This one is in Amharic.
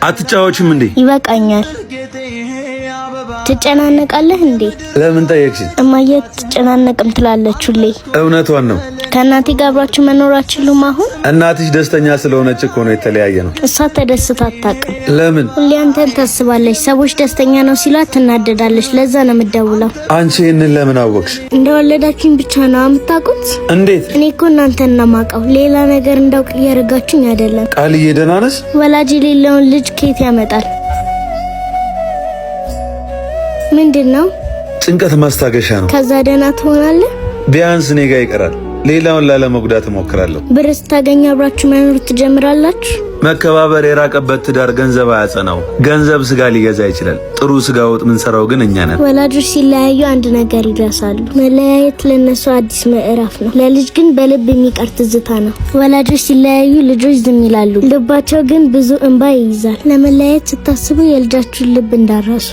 አትጫወችም እንዴ? ይበቃኛል። ትጨናነቃለህ እንዴ? ለምን ጠየቅሽ? እማዬ ትጨናነቅም ትላለች ሁሌ። እውነቷን ነው። ከእናቴ ጋር አብራችሁ መኖር አትችሉም? አሁን እናትሽ ደስተኛ ስለሆነች እኮ ነው የተለያየ ነው። እሷ ተደስታ አታውቅም። ለምን? ሁሌ አንተን ታስባለች። ሰዎች ደስተኛ ነው ሲሏት ትናደዳለች። ለዛ ነው የምትደውለው። አንቺ ይሄንን ለምን አወቅሽ? እንደወለዳችሁኝ ብቻ ነው የምታውቁት? እንዴት? እኔ እኮ እናንተን ነው የማውቀው። ሌላ ነገር እንዳውቅ እያደረጋችሁኝ አይደለም። ቃልዬ ደህና ነሽ? ወላጅ የሌለውን ልጅ ከየት ያመጣል? ምንድነው? ጭንቀት ማስታገሻ ነው። ከዛ ደህና ትሆናለህ። ቢያንስ እኔ ጋር ይቀራል። ሌላውን ላለመጉዳት እሞክራለሁ። ብር ስታገኙ አብራችሁ መኖር ትጀምራላችሁ። መከባበር የራቀበት ትዳር ገንዘብ አያጸናው። ገንዘብ ስጋ ሊገዛ ይችላል። ጥሩ ስጋ ወጥ ምንሰራው ግን እኛ ነን። ወላጆች ሲለያዩ አንድ ነገር ይረሳሉ። መለያየት ለነሱ አዲስ ምዕራፍ ነው፣ ለልጅ ግን በልብ የሚቀር ትዝታ ነው። ወላጆች ሲለያዩ ልጆች ዝም ይላሉ፣ ልባቸው ግን ብዙ እንባ ይይዛል። ለመለያየት ስታስቡ የልጃችሁን ልብ እንዳረሱ